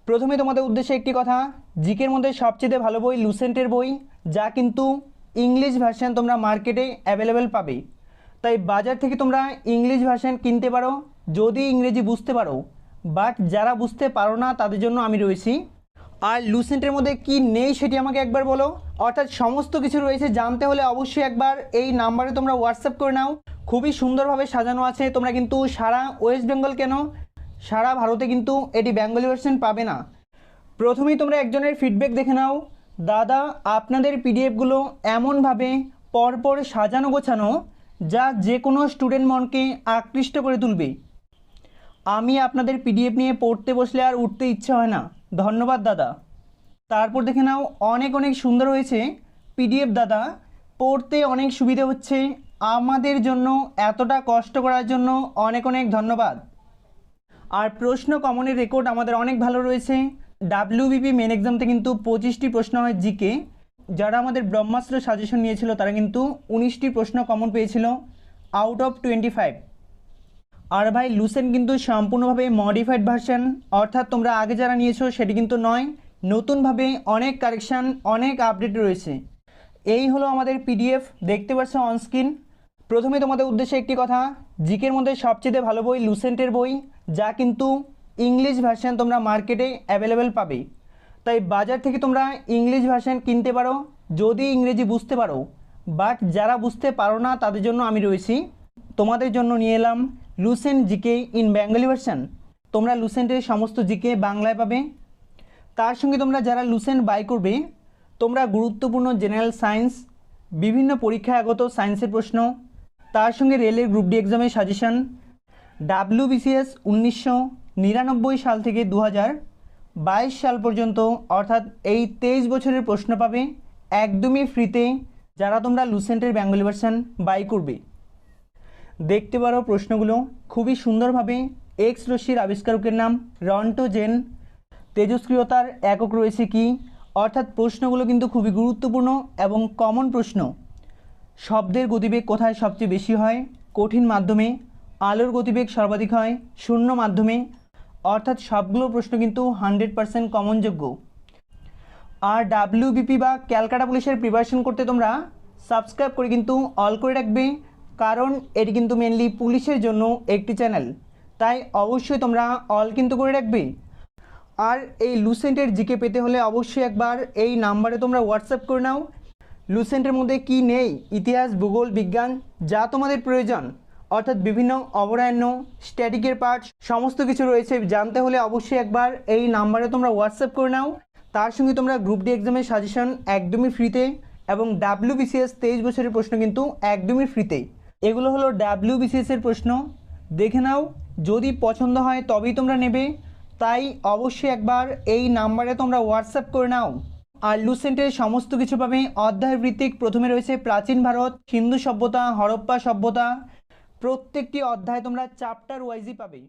প্রথমে তোমাদের উদ্দেশ্যে একটি কথা, জিকের মধ্যে সবচেয়ে ভালো বই লুসেন্টের বই, যা কিন্তু ইংলিশ ভার্সন তোমরা মার্কেটে অ্যাভেলেবেল পাবে। তাই বাজার থেকে তোমরা ইংলিশ ভার্সন কিনতে পারো যদি ইংরেজি বুঝতে পারো, বাট যারা বুঝতে পারো না তাদের জন্য আমি রয়েছি। আর লুসেন্টের মধ্যে কি নেই সেটি আমাকে একবার বলো। অর্থাৎ সমস্ত কিছু রয়েছে, জানতে হলে অবশ্যই একবার এই নাম্বারে তোমরা হোয়াটসঅ্যাপ করে নাও। খুবই সুন্দরভাবে সাজানো আছে। তোমরা কিন্তু সারা ওয়েস্ট বেঙ্গল কেন, সারা ভারতে কিন্তু এটি বেঙ্গলি ভার্সন পাবে না। প্রথমেই তোমরা একজনের ফিডব্যাক দেখে নাও। দাদা, আপনাদের পিডিএফগুলো এমনভাবে পরপর সাজানো গোছানো যা যে কোনো স্টুডেন্ট মনকে আকৃষ্ট করে তুলবে। আমি আপনাদের পিডিএফ নিয়ে পড়তে বসলে আর উঠতে ইচ্ছে হয় না। ধন্যবাদ দাদা। তারপর দেখে নাও, অনেক অনেক সুন্দর হয়েছে পিডিএফ দাদা, পড়তে অনেক সুবিধে হচ্ছে। আমাদের জন্য এতটা কষ্ট করার জন্য অনেক অনেক ধন্যবাদ। আর প্রশ্ন কমনের রেকর্ড আমাদের অনেক ভালো রয়েছে। ডাব্লিউবিপি মেন এক্সামতে কিন্তু 25টি প্রশ্ন হয় জিকে। যারা আমাদের ব্রহ্মাস্ত্র সাজেশন নিয়েছিল তারা কিন্তু 19টি প্রশ্ন কমন পেয়েছিল আউট অফ 25। আর ভাই, লুসেন্ট কিন্তু সম্পূর্ণভাবে মডিফাইড ভার্সন, অর্থাৎ তোমরা আগে যারা নিয়েছো সেটি কিন্তু নয়, নতুনভাবে অনেক কারেকশান, অনেক আপডেট রয়েছে। এই হলো আমাদের পিডিএফ, দেখতে পাচ্ছ অনস্ক্রিন। প্রথমে তোমাদের উদ্দেশ্যে একটি কথা, জিকের মধ্যে সবচেয়ে ভালো বই লুসেন্টের বই, যা কিন্তু ইংলিশ ভার্সন তোমরা মার্কেটে অ্যাভেলেবেল পাবে। তাই বাজার থেকে তোমরা ইংলিশ ভার্সন কিনতে পারো যদি ইংরেজি বুঝতে পারো, বাট যারা বুঝতে পারো না তাদের জন্য আমি রয়েছি। তোমাদের জন্য নিয়ে এলাম Lucent GK in Bengali version. তোমরা লুসেন্টের সমস্ত জিকে বাংলায় পাবে। তার সঙ্গে তোমরা যারা লুসেন্ট বাই করবে, তোমরা গুরুত্বপূর্ণ জেনারেল সায়েন্স, বিভিন্ন পরীক্ষায় আগত সায়েন্সের প্রশ্ন, তার সঙ্গে রেলের গ্রুপ ডি এক্সামের সাজেশন, ডাব্লিউবিসিএস 1999 সাল থেকে 2022 সাল পর্যন্ত, অর্থাৎ এই 23 বছরের প্রশ্ন পাবে একদমই ফ্রিতে যারা তোমরা লুসেন্টের বেঙ্গলি ভার্সন বাই করবে। দেখতে পারো প্রশ্নগুলো খুবই সুন্দরভাবে। এক্স রশ্মির আবিষ্কারকের নাম রন্টোজেন। তেজস্ক্রিয়তার একক রয়েছে কি, অর্থাৎ প্রশ্নগুলো কিন্তু খুবই গুরুত্বপূর্ণ এবং কমন প্রশ্ন। শব্দের গতিবেগ কোথায় সবচেয়ে বেশি হয়? কঠিন মাধ্যমে। আলোর গতিবেগ সর্বাধিক হয় শূন্য মাধ্যমে। অর্থাৎ সবগুলো প্রশ্ন কিন্তু 100% কমনযোগ্য। আর ডাব্লিউবিপি বা ক্যালকাটা পুলিশের প্রিপারেশন করতে তোমরা সাবস্ক্রাইব করে কিন্তু অল করে রাখবে, কারণ এটি কিন্তু মেনলি পুলিশের জন্য একটি চ্যানেল। তাই অবশ্যই তোমরা অল কিন্তু করে রাখবে। আর এই লুসেন্টের জিকে পেতে হলে অবশ্যই একবার এই নাম্বারে তোমরা হোয়াটসঅ্যাপ করে নাও। লুসেন্টের মধ্যে কি নেই, ইতিহাস, ভূগোল, বিজ্ঞান, যা তোমাদের প্রয়োজন, অর্থাৎ বিভিন্ন অভয়ারণ্য, স্ট্যাটিকের পার্ট, সমস্ত কিছু রয়েছে। জানতে হলে অবশ্যই একবার এই নাম্বারে তোমরা হোয়াটসঅ্যাপ করে নাও। তার সঙ্গে তোমরা গ্রুপ ডি এক্সামের সাজেশন একদমই ফ্রিতে, এবং ডাব্লিউবিসিএস 23 বছরের প্রশ্ন কিন্তু একদমই ফ্রিতে। এগুলো হলো ডাব্লিউবিসিএসের প্রশ্ন, দেখে নাও। যদি পছন্দ হয় তবেই তোমরা নেবে। তাই অবশ্যই একবার এই নাম্বারে তোমরা হোয়াটসঅ্যাপ করে নাও। আর লুসেন্টের সমস্ত কিছু পাবে অধ্যায় ভিত্তিক। প্রথমে রয়েছে প্রাচীন ভারত, সিন্ধু সভ্যতা, হরপ্পা সভ্যতা। প্রত্যেকটি অধ্যায় তোমরা চ্যাপ্টার ওয়াইজই পাবে।